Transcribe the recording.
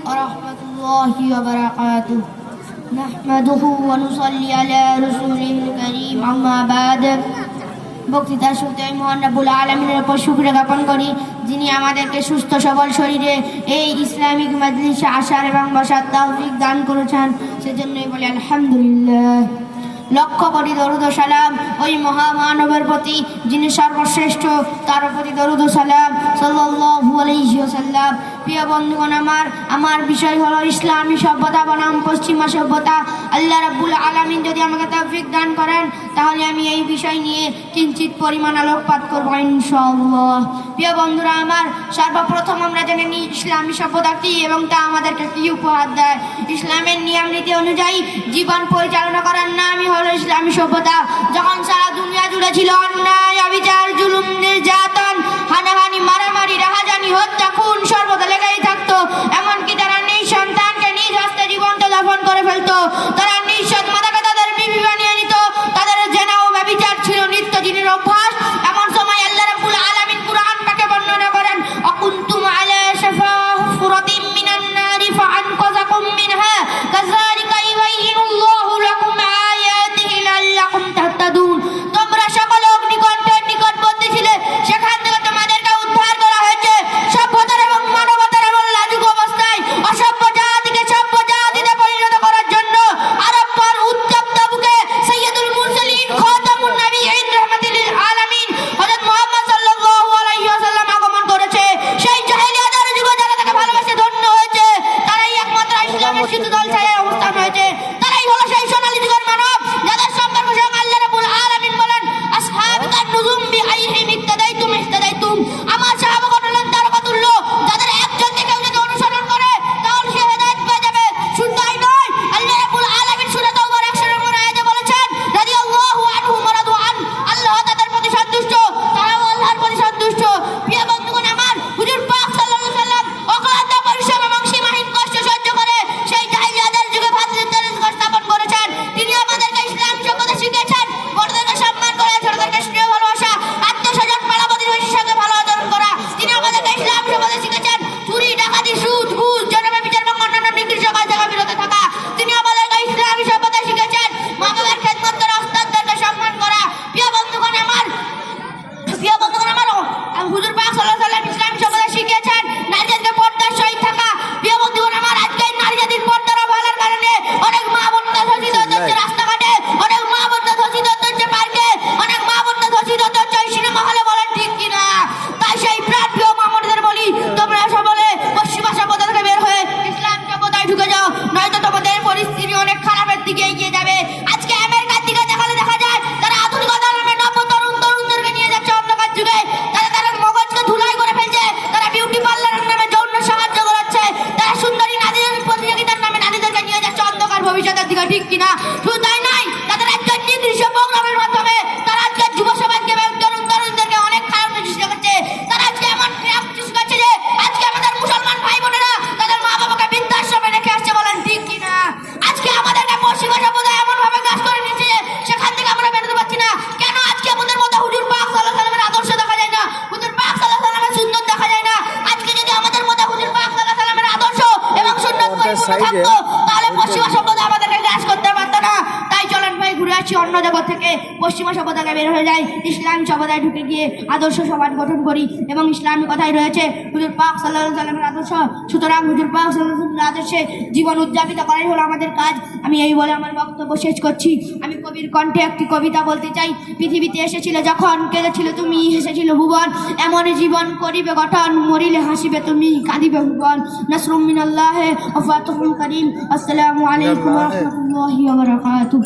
ورحمة الله وبركاته نحمده ونصلي على رسوله الكريم أما بعد বক্তৃতা শুরুতে মহান রব্বুল আলামিনের উপর শুকরিয়া জ্ঞাপন করি যিনি আমাদেরকে সুস্থ সবল শরীরে এই ইসলামিক মাজলিসে আসার এবং বসার তৌফিক দান করেছেন সেজন্যই বলি আলহামদুলিল্লাহ। লক্ষ কোটি দরুদ ও সালাম ওই মহামানবের প্রতি যিনি সর্বশ্রেষ্ঠ, তার প্রতি দরুদ ও সালাম সাল্লাল্লাহু আলাইহি ওয়াসাল্লাম। প্রিয় বন্ধুগণ, আমার বিষয় হলো ইসলামী সভ্যতা বনাম পশ্চিমা সভ্যতা। আল্লাহ রাব্বুল আলামিন যদি আমাকে তৌফিক দান করেন তাহলে আমি এই বিষয় নিয়ে কিঞ্চিত পরিমাণ আলোকপাত করব ইনশাআল্লাহ। প্রিয় বন্ধুরা আমার, সর্বপ্রথম আমরা জেনে নিই ইসলামী সভ্যতা কি এবং তা আমাদেরকে কি উপহার দেয়। ইসলামের নিয়ম নীতি অনুযায়ী জীবন পরিচালনা করার নামই হলো ইসলামী সভ্যতা। যখন সারা দুনিয়া জুড়ে ছিল অন্যায়, অবিচার, জুলুম, নির্যাতন, হানাহানি, মারামারি, রাহাজানি, হত্যা, খুন সর্বদা লেগেই থাকতো। এমনকি তারা নিজ সন্তানকে নিজ হস্তে জীবন্ত দাফন করে ফেলতো। তারা নিঃসৎ মাতাকে তাদের বিবি বানিয়ে নিত। তাদের জেনা ও ব্যভিচার ছিল নিত্য দিনের অভ্যাস। এমন সময় আল্লাহ রাব্বুল আলামিন কুরআন পাকে বর্ণনা করেন, আকুনতুম আলা শাফা হুফরাতিন মিনান নারি ফাআনকাযাকুম মিনহা কাযালিকা ইউবাইয়িনুল্লাহু লাকুম আয়াতিহি লাআল্লাকুম তাহতাদুন। তোমরা সকলে অগ্নিকণ্ঠের নিকটবর্তী ছিলে, সেখান থেকে তোমাদেরকে উদ্ধার করা হয়েছে। সভ্যতার এবং মানবতার এমন লাজুক অবস্থায় অসভ্য জাতিকে সভ্য জাতিতে পরিণত করার জন্য আরব্যের উত্তপ্ত বুকে সাইয়্যিদুল মুরসালিন খাতামুন নবিয়্যিন রাহমাতুল লিল আলামিন হযরত মুহাম্মদ সাল্লাল্লাহু আলাইহি ওয়াসাল্লাম আগমন করেছে। সেই জাহেলিয়াতের যুগে যারা তাকে ভালোবেসে ধন্য হয়েছে, তারাই একমাত্র ইসলামের সিদ্ধ দল ছায়ায় অবস্থান হয়েছে। তারাই হলো সেই সোনালী যুগের মানব যাদের সম্পর্ক স্বয়ং আল্লাহ রাব্বুল আলামিন বলেন, আসহাবুন নুজুম বিআইহিম ইক্তাদাইতুম ইহতাদাইতুম। আমার সাহাবাগণ হলেন তারকাতুল্য, যাদের একজন কেউ যদি অনুসরণ করে তাহলে সে হেদায়েত পেয়ে যাবে। শুধু তাই নয়, আল্লাহ রাব্বুল আলামিন সূরা তাওবার 100 নম্বর আয়াতে বলেছেন, রাদিয়াল্লাহু আনহুম ওয়া রাদু আন। আল্লাহ তাদের প্রতি সন্তুষ্ট, তারাও আল্লাহর প্রতি সন্তুষ্ট। প্রিয় বন্ধুগণ আমার, হুজুর পাক সাল্লাল্লাহু আলাইহি ওয়াসাল্লাম অক্লান্ত পরিশ্রম এবং সীমাহীন কষ্ট সহ্য করে সেই জাহেলিয়াতের যুগে ভ্রাতৃত্বের স্থাপন করেছেন। তিনি আমাদেরকে ইসলাম সভ্যতা শিখিয়েছেন, বড়দেরকে সম্মান করা, ছোটদেরকে স্নেহ ভালোবাসা, আত্মীয়স্বজন পাড়া প্রতিবেশীর সঙ্গে ভালো আচরণ করা। তিনি আমাদেরকে ইসলাম সভ্যতা শিখেছেন চুরি, ডাকাতি, সুদ, ঘুষ, জনব্যভিচার এবং অন্যান্য নিকৃষ্ট কাজ থেকে বিরত থাকা। তিনি আমাদেরকে ইসলামী সভ্যতা শিখেছেন মা বাবার খেদমত করা, ওস্তাদদেরকে সম্মান করা। প্রিয় বন্ধুগণ আমার, হুজুর পাক সাল্লাল্লাহু আলাইহি ওয়াসাল্লাম ইসলামী সভ্যতা শিখিয়েছেন নারীদেরকে পর্দার সহিত থাকা। প্রিয় বন্ধুগণ আমার, আজকে নারী জাতির পর্দার অবহেলার কারণে অনেক মা বোনরা ধর্ষিত হচ্ছে রাস্তাঘাটে, অনেক মা বোনরা ধর্ষিত হচ্ছে পার্কে, অনেক মা বোনরা ধর্ষিত হচ্ছে সিনেমা হলে। বলেন ঠিক কিনা? তাই সেই প্রাণ প্রিয় মা বোনদের বলি, তোমরা সকলে পশ্চিমা সভ্যতা থেকে বের হয়ে ইসলাম সভ্যতায় ঢুকে যাও, নয়তো তোমাদের পরিস্থিতি অনেক খারাপের দিকে এগিয়ে যাবে। আজকে আমেরিকার দিকে দেখালে দেখা যায় তারা আধুনিকতার নামে নব্য তরুণদেরকে নিয়ে যাচ্ছে অন্ধকার যুগে। তারা মগজকে ধুলাই করে ফেলছে। তারা বিউটি পার্লারের নামে যৌন সাহায্য করাচ্ছে। তারা সুন্দরী নারীদের প্রতিযোগিতার নামে নারীদেরকে নিয়ে যাচ্ছে অন্ধকার ভবিষ্যতের দিকে। ঠিক কিনা? শুধু তাই নয়, তাদের আজকের নির্দিষ্ট প্রোগ্রামের মাধ্যমে তারা আজকের যুব সমাজকে এবং তরুণদেরকে অনেক খারাপ সৃষ্টি করছে। তারা আজকে এমন খারাপ সৃষ্টি করছে যে আজকে আমাদের মুসলমান ভাই বোনেরা তাদের মা বাবাকে বৃদ্ধাশ্রমে রেখে আসছে। বলেন ঠিক কিনা? আজকে আমাদেরকে পশ্চিমা সভ্যতা এমন ভাবে কাজ করে নিচ্ছে যে সেখান থেকে আমরা বেরোতে পারছি না। কেন আজকে আমাদের মধ্যে হুজুর পাক সাল্লাল্লাহু আলাইহি ওয়াসাল্লামের আদর্শ দেখা যায় না? হুজুর পাক সাল্লাল্লাহু আলাইহি ওয়াসাল্লামের সুন্নাত দেখা যায় না? আজকে যদি আমাদের মধ্যে হুজুর পাক সাল্লাল্লাহু আলাইহি ওয়াসাল্লামের আদর্শ এবং সুন্নাত পরিপূর্ণ থাকতো তাহলে পশ্চিমা সভ্যতা আমাদেরকে গ্রাস করতে পারতো না। তাই চলেন ভাই, ঘুরে আসি অন্য জগৎ থেকে, পশ্চিমা সভ্যতাকে বের হয়ে যায়, ইসলামী সভ্যতায় ঢুকে গিয়ে আদর্শ সমাজ গঠন করি। এবং ইসলামী কথাই রয়েছে হুজুর পাক সাল্লাল্লাহু আলাইহি ওয়াসাল্লামের আদর্শ। সুতরাং হুজুর পাক সাল্লাল্লাহু আলাইহি ওয়াসাল্লামের আদর্শে জীবন উদযাপিত করাই হলো আমাদের কাজ। আমি এই বলে আমার বক্তব্য শেষ করছি। আমি কবির কণ্ঠে একটি কবিতা বলতে চাই। পৃথিবীতে এসেছিলে যখন, কেঁদেছিল তুমি, হেসেছিল ভুবন, এমন জীবন করিবে গঠন, মরিলে হাসিবে তুমি, কাঁদিবে ভুবন। নাসরুম মিনাল্লাহি ওয়া ফাতহুল করিম। আসসালামু আলাইকুম ওয়া রাহমাতুল্লাহি ওয়া বারাকাতুহু।